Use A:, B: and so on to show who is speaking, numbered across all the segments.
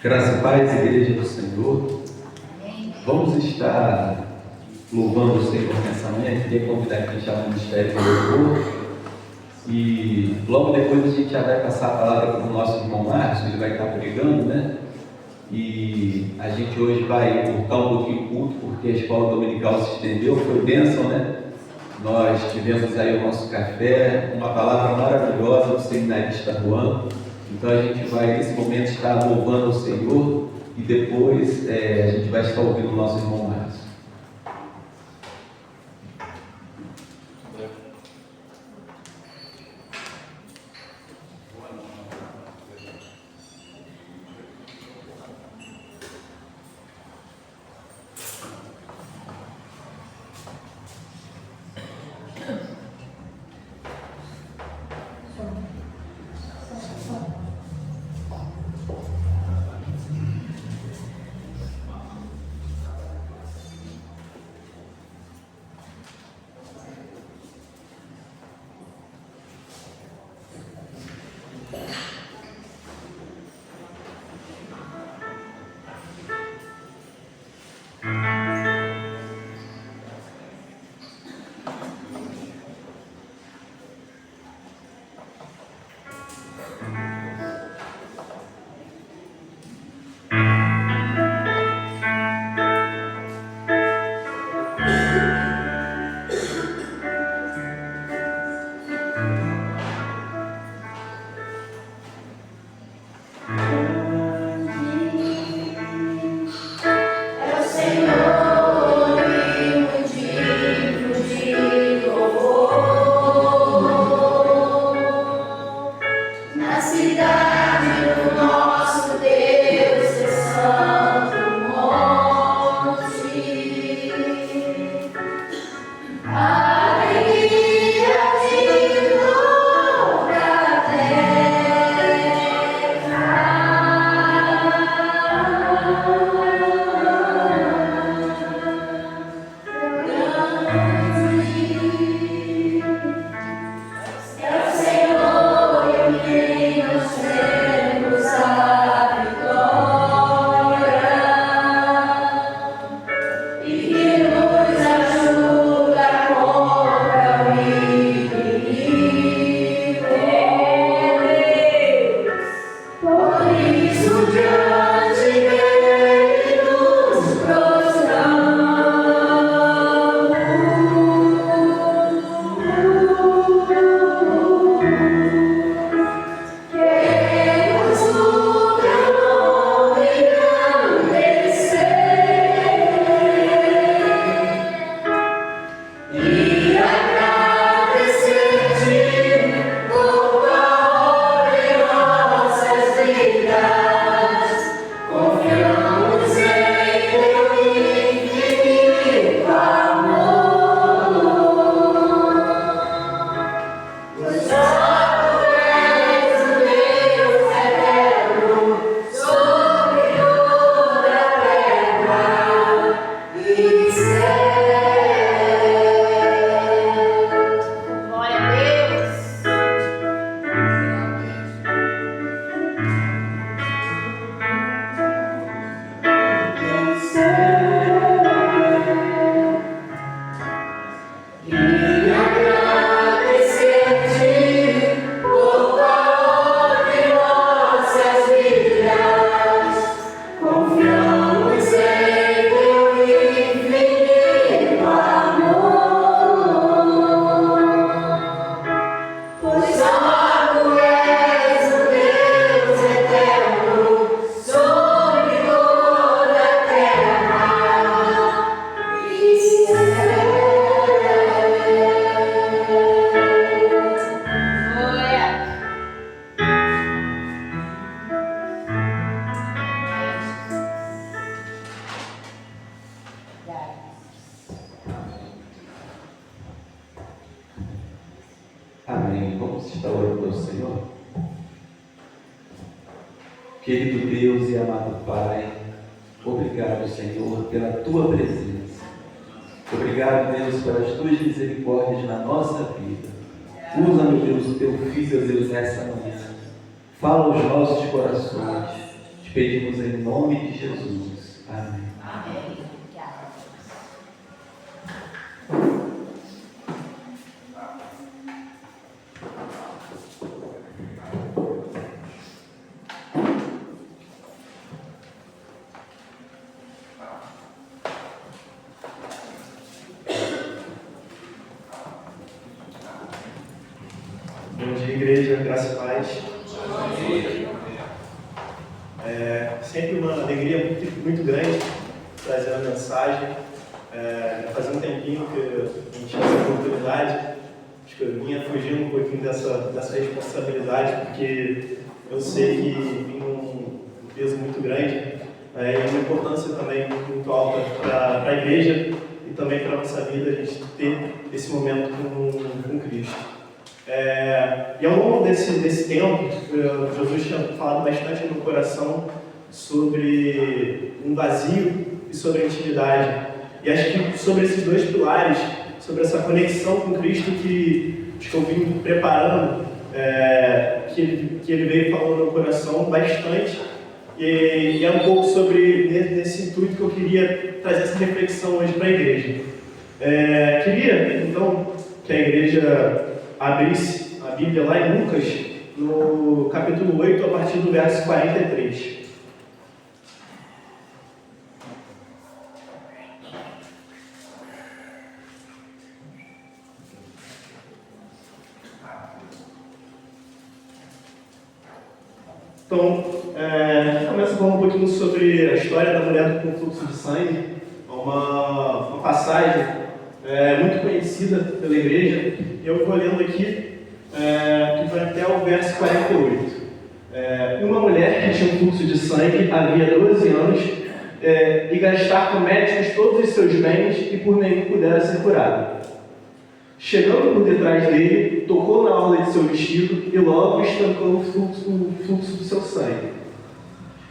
A: Graça e paz, Igreja do Senhor. Vamos estar louvando o Senhor nessa manhã. Queria convidar aqui já o Ministério do Louvor. E logo depois a gente já vai passar a palavra para o nosso irmão Márcio, ele vai estar pregando, né? E a gente hoje vai cortar um pouquinho o culto, porque a escola dominical se estendeu, foi bênção, né? Nós tivemos aí o nosso café, uma palavra maravilhosa do seminarista Juan. Então a gente vai nesse momento estar louvando ao Senhor e depois a gente vai estar ouvindo o nosso irmão Márcio. Amém. Vamos estar orando ao Senhor. Querido Deus e amado Pai, obrigado, Senhor, pela Tua presença. Obrigado, Deus, pelas Tuas misericórdias na nossa vida. Usa, meu Deus, o Teu Filho, Deus, nessa manhã. Fala aos nossos corações. Te pedimos em nome de Jesus. Amém.
B: Amém.
C: Bom dia, igreja, graça e paz. Sempre uma alegria muito grande trazer a mensagem. Fazia um tempinho que a gente tinha essa oportunidade. Acho que eu vinha fugindo um pouquinho dessa responsabilidade, porque eu sei que tem um peso muito grande e uma importância também muito alta para a igreja e também para a nossa vida, a gente ter esse momento com Cristo. E ao longo desse tempo, Jesus tinha falado bastante no meu coração sobre um vazio e sobre a intimidade. E acho que sobre esses dois pilares, sobre essa conexão com Cristo que eu vim preparando, que ele veio falando no meu coração bastante. E é um pouco sobre nesse intuito que eu queria trazer essa reflexão hoje para a igreja. Queria, então, que a igreja abrisse a Bíblia lá em Lucas, no capítulo 8, a partir do verso 43. Então, começa a falar um pouquinho sobre a história da mulher com fluxo de sangue, uma passagem muito conhecida pela igreja. Eu vou lendo aqui, que vai até o verso 48. Uma mulher que tinha um fluxo de sangue havia 12 anos e gastar com médicos todos os seus bens e por nenhum pudera ser curada. Chegando por detrás dele, tocou na orla de seu vestido e logo estancou o fluxo do seu sangue.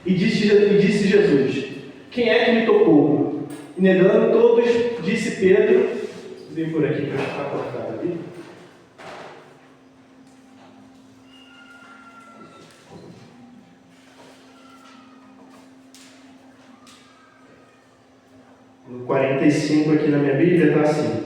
C: E disse Jesus: quem é que me tocou? E negando todos, disse Pedro. Vem por aqui para ficar cortado ali. No 45 aqui na minha Bíblia está assim: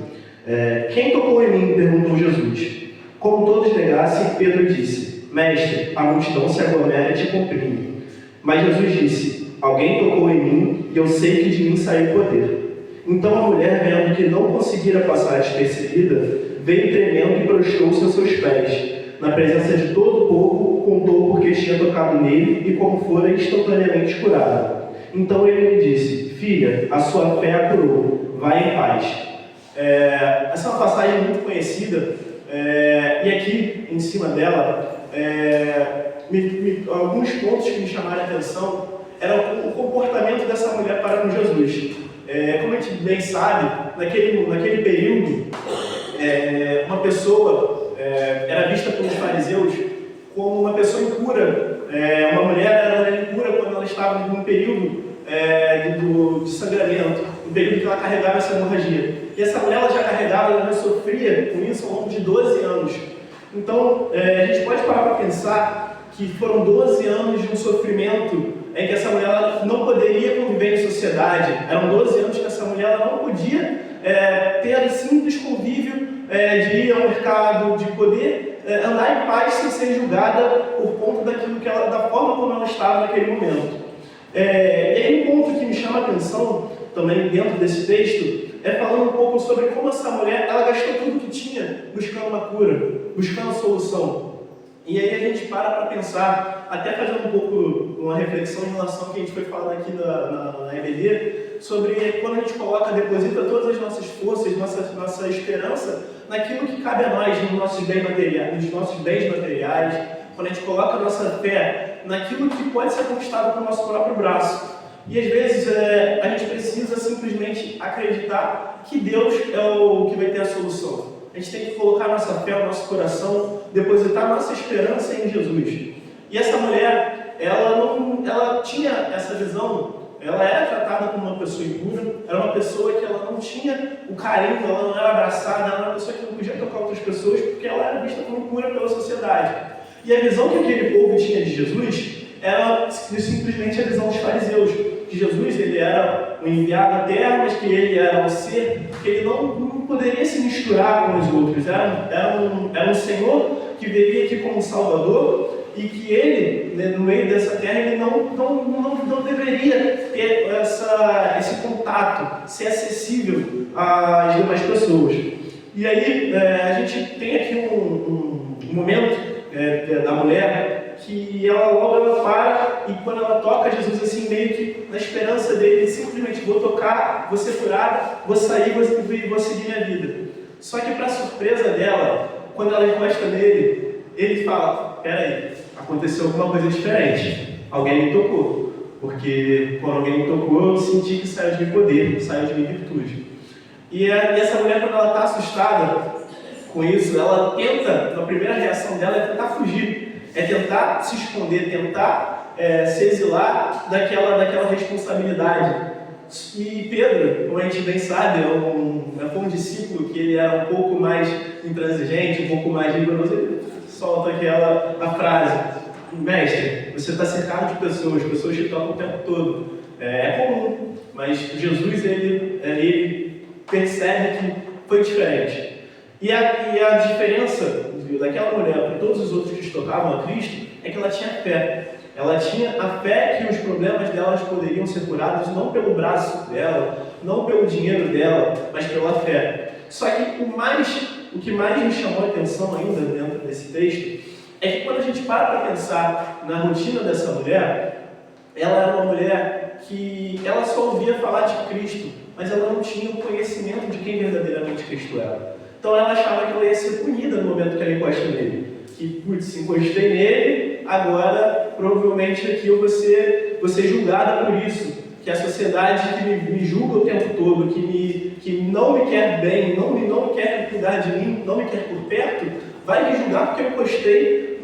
C: quem tocou em mim? Perguntou Jesus. Como todos negassem, Pedro disse: mestre, a multidão se aglomera e te comprime. Mas Jesus disse: alguém tocou em mim e eu sei que de mim saiu poder. Então a mulher, vendo que não conseguira passar despercebida, veio tremendo e prostrou-se aos seus pés. Na presença de todo o povo, contou porque tinha tocado nele e como fora instantaneamente curada. Então ele lhe disse: filha, a sua fé a curou, vai em paz. Essa é uma passagem muito conhecida, e aqui em cima dela, alguns pontos que me chamaram a atenção eram o comportamento dessa mulher para com Jesus. Como a gente bem sabe, naquele período, uma pessoa era vista pelos fariseus como uma pessoa impura. Uma mulher era impura quando ela estava num período de sangramento, no período que ela carregava essa hemorragia. E essa mulher ela já sofria com isso ao longo de 12 anos. Então, a gente pode parar para pensar que foram 12 anos de um sofrimento em que essa mulher ela não poderia conviver em sociedade. Eram 12 anos que essa mulher ela não podia ter simples convívio de ir ao mercado, de poder andar em paz sem ser julgada por conta da forma como ela estava naquele momento. E aí um ponto que me chama a atenção também dentro desse texto falando um pouco sobre como essa mulher ela gastou tudo que tinha buscando uma cura, buscando solução. E aí a gente para pensar, até fazendo um pouco uma reflexão em relação ao que a gente foi falando aqui na EBD, sobre quando a gente deposita todas as nossas forças, nossa esperança naquilo que cabe a nós, nos nossos bens materiais, quando a gente coloca a nossa fé naquilo que pode ser conquistado com o nosso próprio braço. E às vezes a gente precisa simplesmente acreditar que Deus é o que vai ter a solução. A gente tem que colocar nossa fé, o nosso coração, depositar nossa esperança em Jesus. E essa mulher, ela tinha essa visão, ela era tratada como uma pessoa impura, era uma pessoa que ela não tinha o carinho, ela não era abraçada, ela era uma pessoa que não podia tocar outras pessoas porque ela era vista como impura pela sociedade. E a visão que aquele povo tinha de Jesus era simplesmente a visão dos fariseus, que Jesus ele era um enviado à terra, mas que ele era um ser que ele não poderia se misturar com os outros, era um Senhor que viria aqui como Salvador, e que ele, né, no meio dessa terra, ele não deveria ter esse contato, ser acessível às demais pessoas. E aí a gente tem aqui um momento da mulher que ela para, e quando ela toca Jesus assim, meio que na esperança dele, simplesmente vou tocar, vou ser curada, vou sair, vou seguir minha vida. Só que para surpresa dela, quando ela encosta nele, ele fala, peraí, aconteceu alguma coisa diferente, alguém me tocou, porque quando alguém me tocou, eu senti que saiu de mim poder, saiu de mim virtude. E essa mulher, quando ela está assustada com isso, ela tenta, a primeira reação dela é tentar fugir, é tentar se esconder, tentar se exilar daquela responsabilidade. E Pedro, como a gente bem sabe, foi um discípulo que ele era um pouco mais intransigente, um pouco mais rigoroso, ele solta a frase, mestre, você está cercado de pessoas que tocam o tempo todo. É comum, mas Jesus ele percebe que foi diferente. E a diferença daquela mulher para todos os outros que tocavam a Cristo é que ela tinha fé. Ela tinha a fé que os problemas delas poderiam ser curados não pelo braço dela, não pelo dinheiro dela, mas pela fé. Só que o que mais me chamou a atenção ainda dentro desse texto é que quando a gente para pensar na rotina dessa mulher, ela era uma mulher que ela só ouvia falar de Cristo, mas ela não tinha o conhecimento de quem verdadeiramente Cristo era. Então ela achava que ela ia ser punida no momento que ela encosta nele. Que, putz, encostei nele, agora provavelmente aqui eu vou ser julgada por isso. Que a sociedade que me julga o tempo todo, que não me quer bem, não me quer cuidar de mim, não me quer por perto, vai me julgar porque eu encostei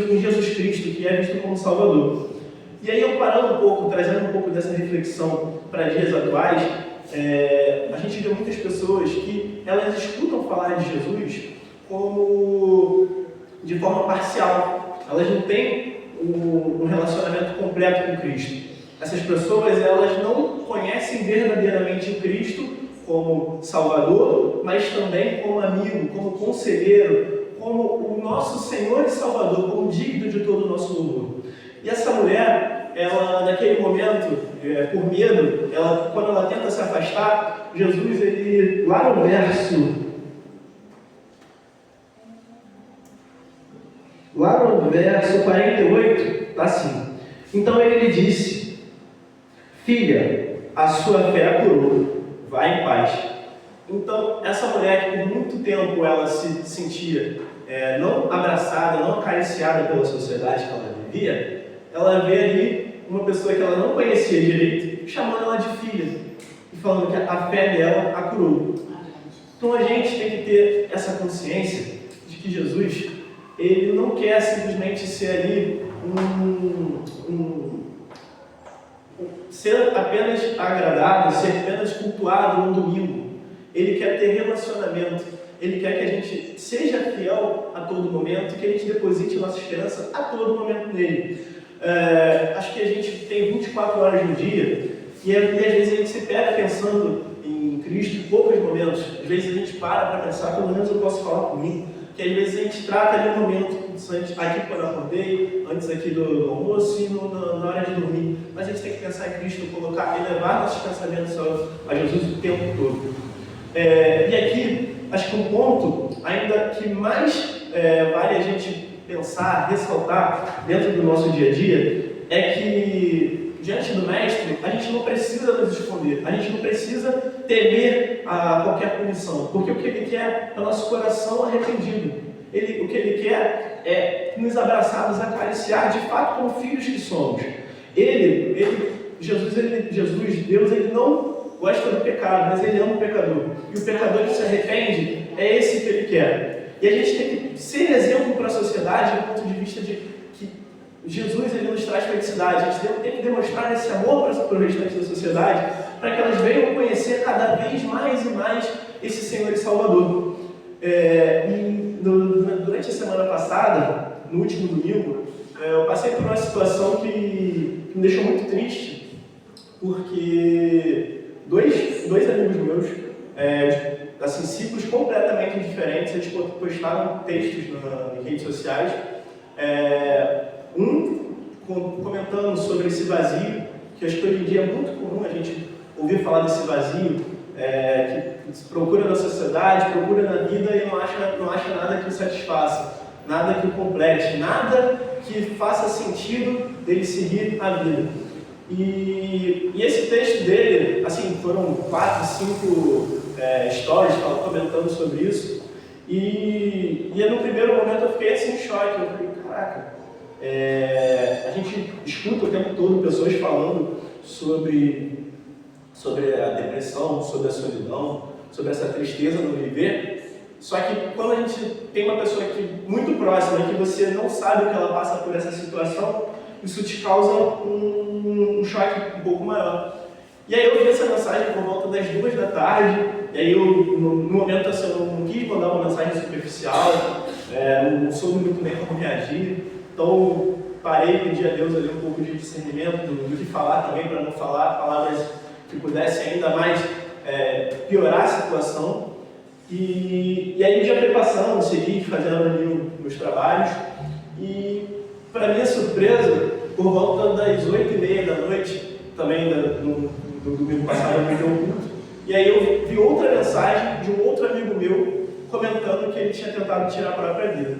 C: em Jesus Cristo, que é visto como Salvador. E aí eu parando um pouco, trazendo um pouco dessa reflexão para dias atuais, a gente vê muitas pessoas que elas escutam falar de Jesus como de forma parcial. Elas não têm um relacionamento completo com Cristo. Essas pessoas elas não conhecem verdadeiramente Cristo como Salvador, mas também como amigo, como conselheiro, como o nosso Senhor e Salvador, como digno de todo o nosso louvor. E essa mulher, ela naquele momento, por medo, quando ela tenta se afastar, Jesus, ele, lá no verso 48, está assim: então ele lhe disse, filha, a sua fé a curou, vai em paz. Então, essa mulher que por muito tempo ela se sentia não abraçada, não acariciada pela sociedade que ela vivia, ela vê ali uma pessoa que ela não conhecia direito, chamando ela de filha, e falando que a fé dela a curou. Então a gente tem que ter essa consciência de que Jesus, ele não quer simplesmente ser ali ser apenas agradado, ser apenas cultuado no domingo. Ele quer ter relacionamento, ele quer que a gente seja fiel a todo momento, que a gente deposite nossa esperança a todo momento nele. Acho que a gente tem 24 horas no dia e às vezes a gente se pega pensando em Cristo em poucos momentos. Às vezes a gente para pensar, pelo menos eu posso falar por mim, que às vezes a gente trata ali um momento aqui quando eu acordei, antes aqui do almoço e na hora de dormir. Mas a gente tem que pensar em Cristo, elevar nossos pensamentos a Jesus o tempo todo. E aqui, acho que um ponto ainda que mais vale a gente pensar, ressaltar dentro do nosso dia a dia, é que diante do Mestre, a gente não precisa nos esconder, a gente não precisa temer a qualquer punição, porque o que Ele quer é o nosso coração arrependido. O que Ele quer é nos abraçar, nos acariciar, de fato, como filhos que somos. Jesus, Deus, Ele não gosta do pecado, mas Ele ama o pecador. E o pecador que se arrepende, é esse que Ele quer. E a gente tem que ser exemplo para a sociedade do ponto de vista de que Jesus, Ele nos traz felicidade. A gente tem que demonstrar esse amor para o restante da sociedade, para que elas venham conhecer cada vez mais e mais esse Senhor e Salvador. Durante a semana passada, no último domingo, eu passei por uma situação que me deixou muito triste, porque dois amigos meus, assim, ciclos completamente diferentes, eles postaram textos em redes sociais, comentando sobre esse vazio, que acho que hoje em dia é muito comum a gente ouvir falar desse vazio, que se procura na sociedade, procura na vida e não acha nada que o satisfaça, nada que o complete, nada que faça sentido dele seguir a vida. E esse texto dele, assim, foram 4, 5 stories comentando sobre isso, e no primeiro momento eu fiquei assim em choque, eu falei, caraca, a gente escuta o tempo todo pessoas falando sobre a depressão, sobre a solidão, sobre essa tristeza no viver. Só que quando a gente tem uma pessoa muito próxima, que você não sabe que ela passa por essa situação, isso te causa um choque um pouco maior. E aí eu vi essa mensagem por volta das 2 da tarde, e aí no momento assim, eu não quis mandar uma mensagem superficial, não soube muito bem como reagir, então parei e pedi a Deus ali um pouco de discernimento do que falar também, para não falar palavras que pudessem ainda mais piorar a situação. E aí o dia foi passando, segui fazendo ali meus trabalhos, e para minha surpresa, por volta das 8h30 da noite, também no domingo passado eu me dei um culto, e aí eu vi outra mensagem de um outro amigo meu comentando que ele tinha tentado tirar a própria vida.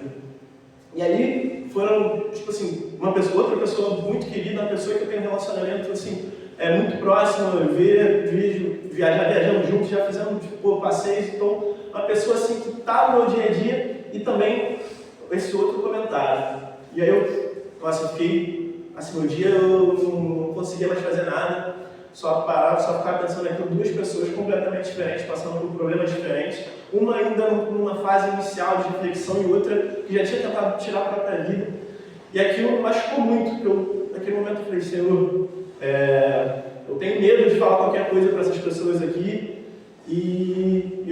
C: E aí foram, tipo assim, outra pessoa muito querida, uma pessoa que eu tenho um relacionamento assim, muito próximo, viajamos juntos, já fizemos passeios, então uma pessoa assim que está no meu dia a dia, e também esse outro comentário. E aí eu fiquei, assim, no dia eu não conseguia mais fazer nada, só ficava pensando naquilo, 2 pessoas completamente diferentes, passando por problemas diferentes, uma ainda numa fase inicial de reflexão e outra que já tinha tentado tirar a própria vida. E aquilo me machucou muito, porque naquele momento eu falei, Senhor, eu tenho medo de falar qualquer coisa para essas pessoas aqui e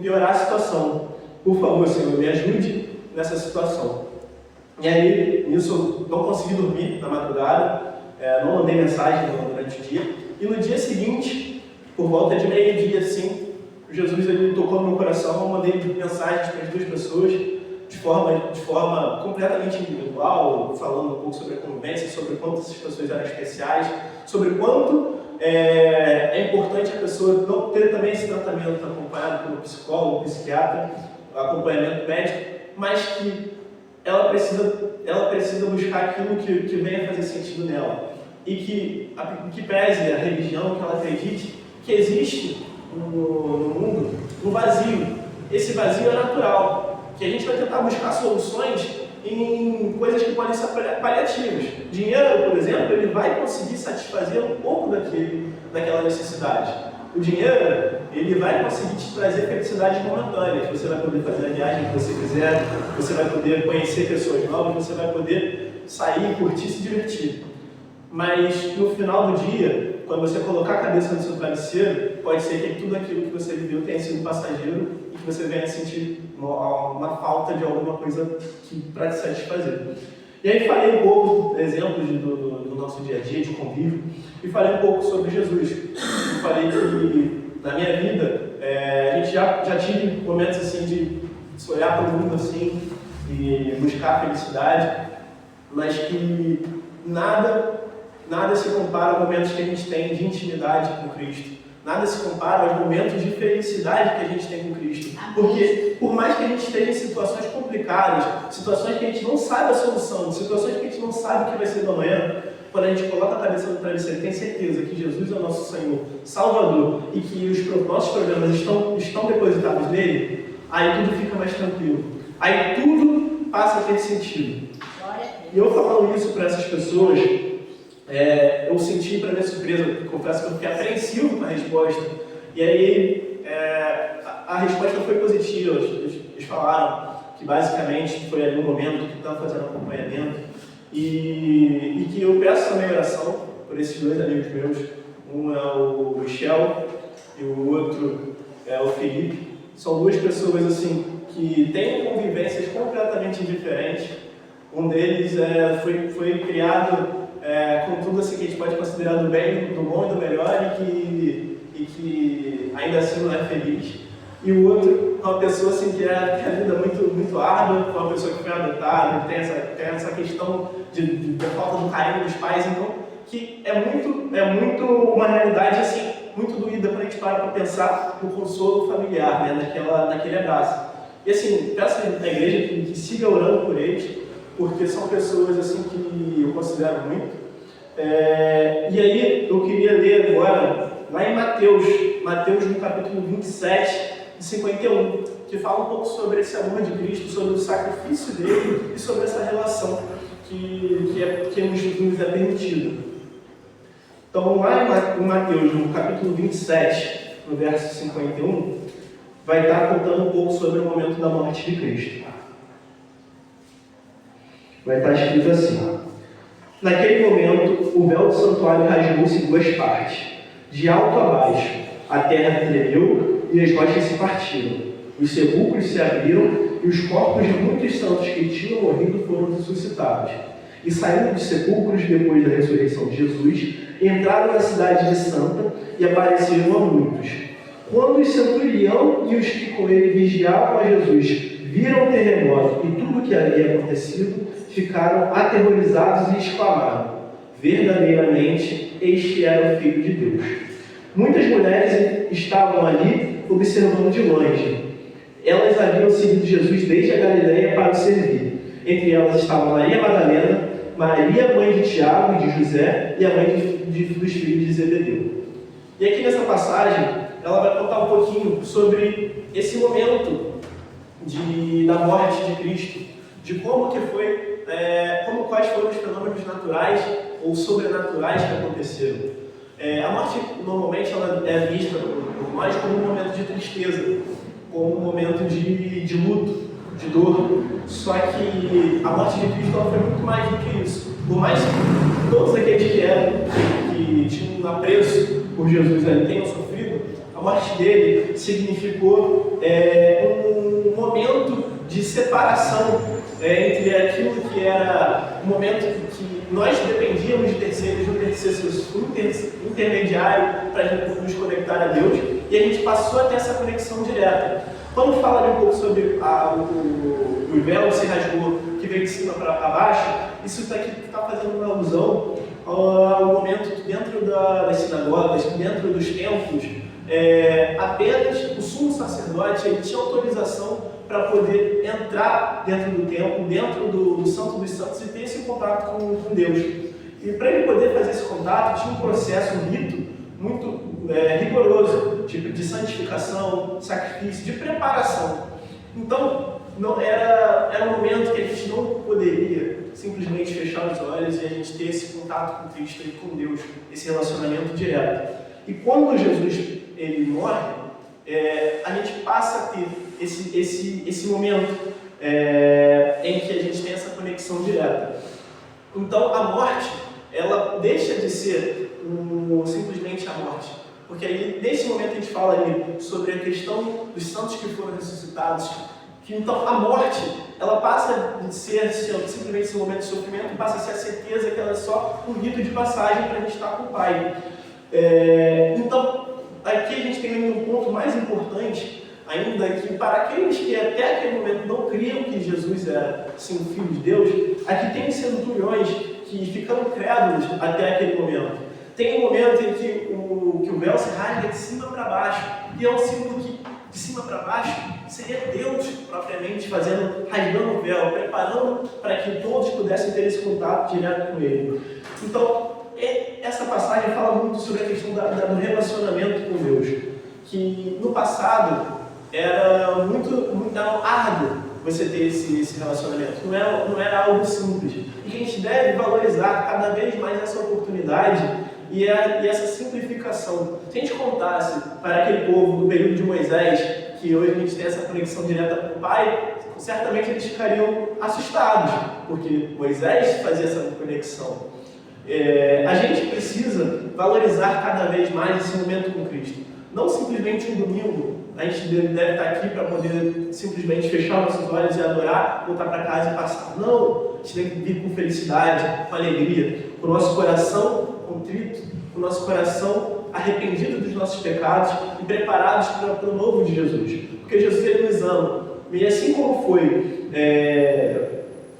C: piorar a situação. Por favor, Senhor, me ajude nessa situação. E aí, nisso, eu não consegui dormir na madrugada, não mandei mensagem durante o dia. E no dia seguinte, por volta de meio-dia, assim, Jesus ele tocou no meu coração, eu mandei mensagens para as 2 pessoas, de forma completamente individual, falando um pouco sobre a convivência, sobre quanto essas pessoas eram especiais, sobre quanto é importante a pessoa não ter também esse tratamento acompanhado por um psicólogo, um psiquiatra, acompanhamento médico, mas que ela precisa buscar aquilo que venha fazer sentido nela. E que pese a religião, que ela acredite que existe no mundo um vazio. Esse vazio é natural, que a gente vai tentar buscar soluções em coisas que podem ser paliativas. Dinheiro, por exemplo, ele vai conseguir satisfazer um pouco daquela necessidade. O dinheiro, ele vai conseguir te trazer felicidades momentâneas. Você vai poder fazer a viagem que você quiser, você vai poder conhecer pessoas novas, você vai poder sair, curtir, se divertir. Mas no final do dia, quando você colocar a cabeça no seu travesseiro, pode ser que tudo aquilo que você viveu tenha sido passageiro e que você venha sentir uma falta de alguma coisa para te satisfazer. E aí falei um pouco, exemplos do nosso dia a dia, de convívio, e falei um pouco sobre Jesus. Eu falei que na minha vida, a gente já tive momentos assim de olhar para o mundo assim e buscar a felicidade, mas que nada se compara aos momentos que a gente tem de intimidade com Cristo. Nada se compara aos momentos de felicidade que a gente tem com Cristo. Porque, por mais que a gente esteja em situações complicadas, situações que a gente não sabe a solução, situações que a gente não sabe o que vai ser do amanhã, quando a gente coloca a cabeça no travesseiro, tem certeza que Jesus é o nosso Senhor, Salvador, e que os nossos problemas estão depositados nele, aí tudo fica mais tranquilo. Aí tudo passa a ter sentido. E eu falando isso para essas pessoas, eu senti, para minha surpresa, confesso que eu fiquei apreensivo com a resposta. E aí a resposta foi positiva. Eles falaram que basicamente foi ali um momento que estavam fazendo acompanhamento e que eu peço também oração por esses 2 amigos meus. Um é o Michel e o outro é o Felipe. São 2 pessoas assim que têm convivências completamente diferentes, Um deles foi criado com tudo assim que a gente pode considerar do bem, do bom e do melhor e que ainda assim não é feliz. E o outro, uma pessoa assim, que tem a vida muito árdua, uma pessoa que foi adotada, tem essa questão da falta do carinho dos pais, então, que é muito uma realidade assim, muito doída quando a gente para pensar no consolo familiar, né, naquele abraço. E assim, peço na igreja que siga orando por eles, porque são pessoas assim que eu considero muito. E aí eu queria ler agora, lá em Mateus no capítulo 27, 51, que fala um pouco sobre esse amor de Cristo, sobre o sacrifício dele e sobre essa relação que nos é permitida. Então, lá em Mateus, no capítulo 27, no verso 51, vai estar contando um pouco sobre o momento da morte de Cristo. Vai estar escrito assim: naquele momento, o véu do santuário rasgou-se em duas partes, de alto a baixo. A terra tremeu e as rochas se partiram. Os sepulcros se abriram e os corpos de muitos santos que tinham morrido foram ressuscitados. E saindo dos sepulcros depois da ressurreição de Jesus, entraram na cidade de Santa e apareceram a muitos. Quando o centurião e os que com ele vigiavam a Jesus viram o terremoto e tudo o que havia acontecido, ficaram aterrorizados e exclamaram: verdadeiramente, este era o Filho de Deus. Muitas mulheres estavam ali observando de longe. Elas haviam seguido Jesus desde a Galileia para o servir. Entre elas estavam Maria Madalena, Maria, mãe de Tiago e de José, e a mãe dos filhos de Zebedeu. E aqui nessa passagem, ela vai contar um pouquinho sobre esse momento da morte de Cristo, de como que foi, quais foram os fenômenos naturais ou sobrenaturais que aconteceram. A morte, normalmente, ela é vista por nós como um momento de tristeza, como um momento de luto, de dor. Só que a morte de Cristo ela foi muito mais do que isso. Por mais que todos aqueles que tinham apreço por Jesus ali tenham sofrido, a morte dele significou um momento de separação entre aquilo que era um momento que nós dependíamos de terceiros, de um terceiro intermediário para a gente nos conectar a Deus, e a gente passou a ter essa conexão direta. Quando fala um pouco sobre o véu se rasgou, que veio de cima para baixo, isso daqui está fazendo uma alusão ao momento que dentro das sinagogas, dentro dos templos, apenas o sumo sacerdote ele tinha autorização para poder entrar dentro do templo, dentro do Santo dos Santos e ter esse contato com Deus. E para ele poder fazer esse contato, tinha um processo, um rito muito rigoroso, tipo de santificação, sacrifício, de preparação. Então, não era um momento que a gente não poderia simplesmente fechar os olhos e a gente ter esse contato com Cristo e com Deus, esse relacionamento direto. E quando Jesus ele morre, a gente passa a ter esse momento em que a gente tem essa conexão direta. Então, a morte, ela deixa de ser simplesmente a morte. Porque aí, nesse momento, a gente fala ali sobre a questão dos santos que foram ressuscitados. Que, então, a morte, ela passa de ser simplesmente esse momento de sofrimento, passa a ser a certeza que ela é só um rito de passagem para a gente estar com o Pai. Então, aqui a gente tem um ponto mais importante ainda, que para aqueles que até aquele momento não criam que Jesus era sim o Filho de Deus, aqui tem centuriões que ficaram crédulos até aquele momento. Tem um momento em que o véu se rasga de cima para baixo, e é um símbolo que de cima para baixo seria Deus propriamente rasgando o véu, preparando para que todos pudessem ter esse contato direto com Ele. Então, essa passagem fala muito sobre a questão do relacionamento com Deus, que no passado era muito árduo você ter esse relacionamento, não era algo simples, e que a gente deve valorizar cada vez mais essa oportunidade e essa simplificação. Se a gente contasse para aquele povo do período de Moisés, que hoje a gente tem essa conexão direta com o Pai, certamente eles ficariam assustados, porque Moisés fazia essa conexão. A gente precisa valorizar cada vez mais esse momento com Cristo. Não simplesmente um domingo, a gente deve estar aqui para poder simplesmente fechar nossos olhos e adorar, voltar para casa e passar. Não! a gente tem que vir com felicidade, com alegria, com o nosso coração contrito, com o nosso coração arrependido dos nossos pecados e preparados para o novo de Jesus. Porque Jesus, ele nos ama. E assim como foi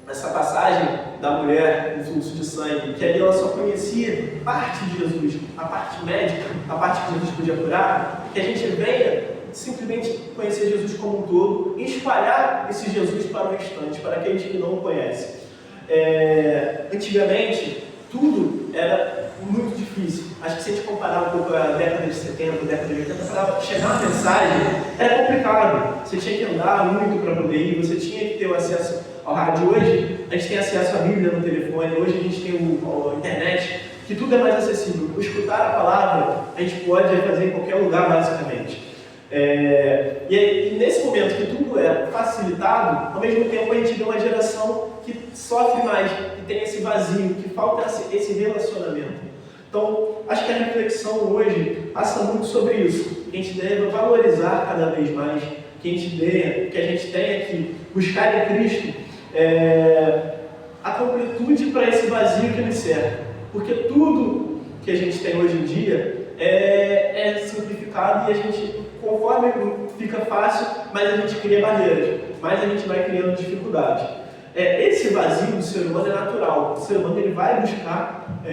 C: essa passagem da mulher no fluxo de sangue, que ali ela só conhecia parte de Jesus, a parte médica, a parte que Jesus podia curar, que a gente venha simplesmente conhecer Jesus como um todo e espalhar esse Jesus para o restante, para aqueles que não o conhecem. Antigamente, tudo era muito difícil. Acho que se a gente comparar um pouco a década de 70, década de 80, para chegar uma mensagem era complicado. Você tinha que andar muito para poder ir, você tinha que ter o acesso ao rádio. Hoje a gente tem acesso à Bíblia no telefone, hoje a gente tem a internet, que tudo é mais acessível. O escutar a palavra a gente pode fazer em qualquer lugar, basicamente. E nesse momento que tudo é facilitado, ao mesmo tempo a gente vê uma geração que sofre mais, que tem esse vazio, que falta esse relacionamento. Então, acho que a reflexão hoje passa muito sobre isso, que a gente deve valorizar cada vez mais, que a gente tenha que buscar em Cristo a completude para esse vazio que nos cerca. Porque tudo que a gente tem hoje em dia é simplificado e a gente, conforme fica fácil, mais a gente cria barreiras, mais a gente vai criando dificuldades. Esse vazio do ser humano é natural. O ser humano ele vai buscar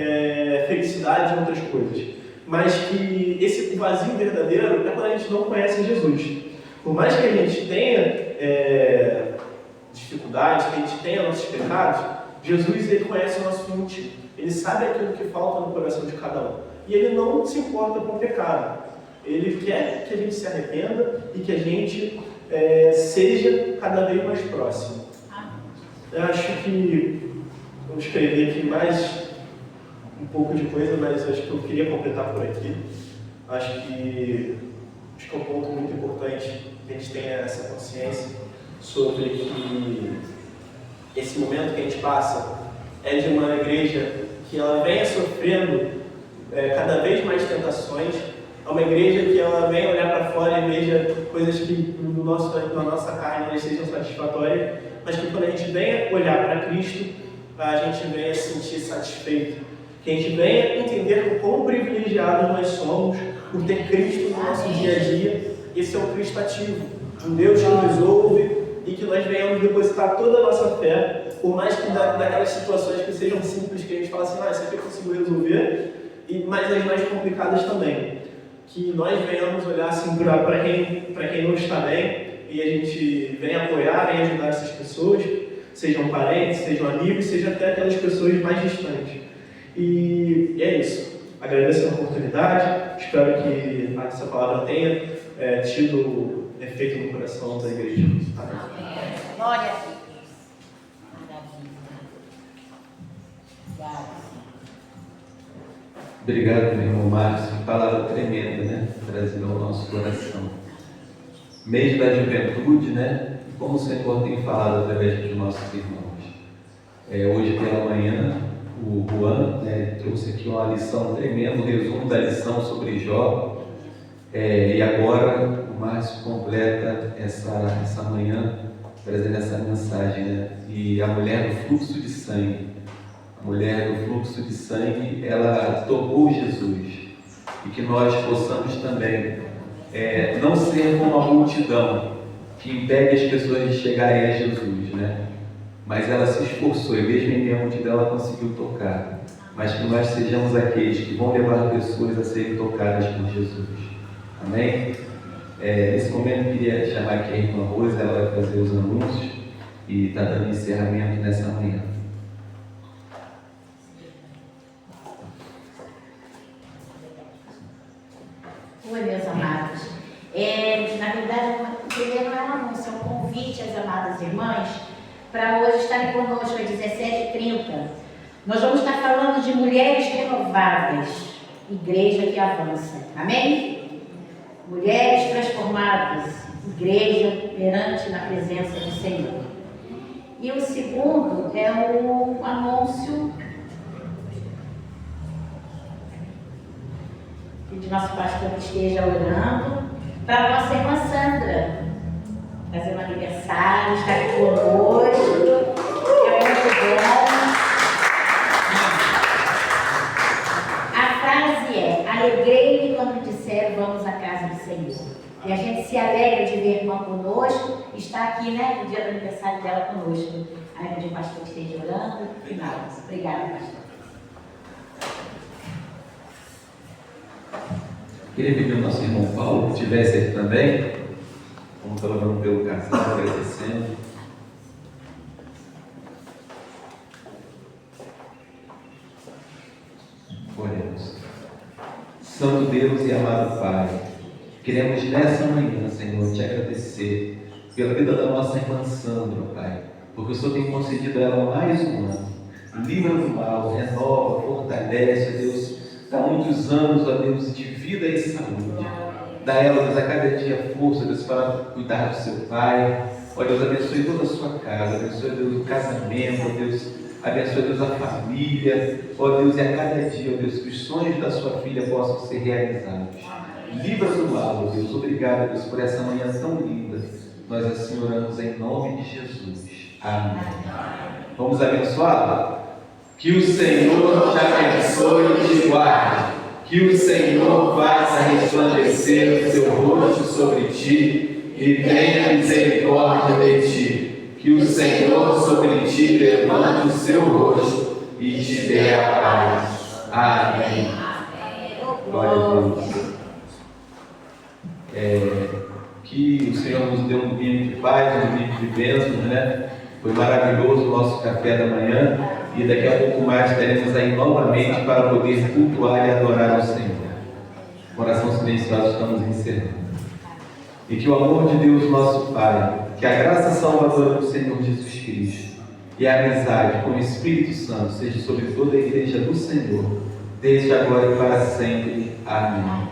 C: felicidade em outras coisas, mas que esse vazio verdadeiro é quando a gente não conhece Jesus. Por mais que a gente tenha dificuldades, que a gente tenha nossos pecados, Jesus ele conhece o nosso íntimo. Ele sabe aquilo que falta no coração de cada um. E ele não se importa com o pecado. Ele quer que a gente se arrependa e que a gente seja cada vez mais próximo. Eu acho que vou escrever aqui mais um pouco de coisa, mas acho que eu queria completar por aqui. Acho que é um ponto muito importante que a gente tenha essa consciência sobre que esse momento que a gente passa é de uma igreja que ela venha sofrendo cada vez mais tentações. É uma igreja que ela venha olhar para fora e veja coisas que na nossa carne não sejam satisfatórias, mas que quando a gente venha olhar para Cristo, a gente venha se sentir satisfeito. Que a gente venha entender o quão privilegiados nós somos por ter Cristo no nosso dia a dia. Esse é um Cristo ativo, um Deus que nos ouve e que nós venhamos depositar toda a nossa fé, por mais que daquelas situações que sejam simples, que a gente fala assim, isso aqui eu consigo resolver, mas as mais complicadas também. Que nós venhamos olhar assim para quem não está bem e a gente venha apoiar, venha ajudar essas pessoas, sejam parentes, sejam amigos, sejam até aquelas pessoas mais distantes. E é isso. Agradeço a oportunidade, espero que essa palavra tenha tido efeito no coração da igreja.
B: Amém. Glória a Deus. Maravilha.
A: Obrigado, meu irmão Márcio. Que palavra tremenda, né? Trazendo ao nosso coração. Mês da juventude, né? Como o Senhor tem falado através dos nossos irmãos. Hoje pela manhã, o Juan trouxe aqui uma lição tremenda, um resumo da lição sobre Jó. E agora o Márcio completa essa manhã trazendo essa mensagem, né? E a mulher do fluxo de sangue. A mulher do fluxo de sangue, ela tocou Jesus. E que nós possamos também não ser como a multidão que impede as pessoas de chegarem a Jesus, né? Mas ela se esforçou e mesmo em meio à multidão ela conseguiu tocar. Mas que nós sejamos aqueles que vão levar pessoas a serem tocadas por Jesus. Amém? Nesse momento eu queria chamar aqui a irmã Rosa, ela vai fazer os anúncios e está dando encerramento nessa manhã.
B: Oi, meus amados. Na verdade, primeiro é um anúncio, é um convite às amadas irmãs para hoje estarem conosco às 17h30. Nós vamos estar falando de mulheres renovadas, igreja que avança. Amém? Mulheres transformadas, igreja perante na presença do Senhor. E o segundo é um anúncio de nosso pastor que esteja orando para a nossa irmã Sandra, fazer um aniversário, estar aqui conosco. muito bom. A frase é: alegrei-me quando disseram vamos à casa do Senhor. E a gente se alegra de ver a irmã conosco, está aqui, né, no dia do aniversário dela conosco. Aí pedir o pastor que esteja orando. Final. Obrigada, pastor.
A: Queria pedir ao nosso irmão Paulo que estivesse aqui também. Vamos falando pelo casal, agradecendo. Oremos. Santo Deus e amado Pai, queremos nessa manhã, Senhor, te agradecer pela vida da nossa irmã Sandra, Pai, porque o Senhor tem concedido a ela mais um ano. Livra do mal, renova, fortalece, Deus, dá muitos anos, ó Deus, de vida e saúde. Dá a ela, Deus, a cada dia força, Deus, para cuidar do seu pai. Ó Deus, abençoe toda a sua casa, abençoe, Deus, o casamento, ó Deus, abençoe, Deus, a família. Ó Deus, e a cada dia, ó Deus, que os sonhos da sua filha possam ser realizados. Livra do mal, ó Deus. Obrigado, Deus, por essa manhã tão linda. Nós assim oramos em nome de Jesus. Amém. Vamos abençoá-la? Que o Senhor te abençoe e te guarde. Que o Senhor faça resplandecer o seu rosto sobre ti e tenha misericórdia de ti. Que o Senhor sobre ti levante o seu rosto e te dê a paz. Amém. Glória a Deus. Que o Senhor nos dê um domingo de paz, um domingo de bênçãos, né? Foi maravilhoso o nosso café da manhã e daqui a pouco mais estaremos aí novamente para poder cultuar e adorar ao Senhor. Oração silenciosa estamos encerrando. E que o amor de Deus, nosso Pai, que a graça salvadora do Senhor Jesus Cristo e a amizade com o Espírito Santo seja sobre toda a igreja do Senhor, desde agora e para sempre. Amém.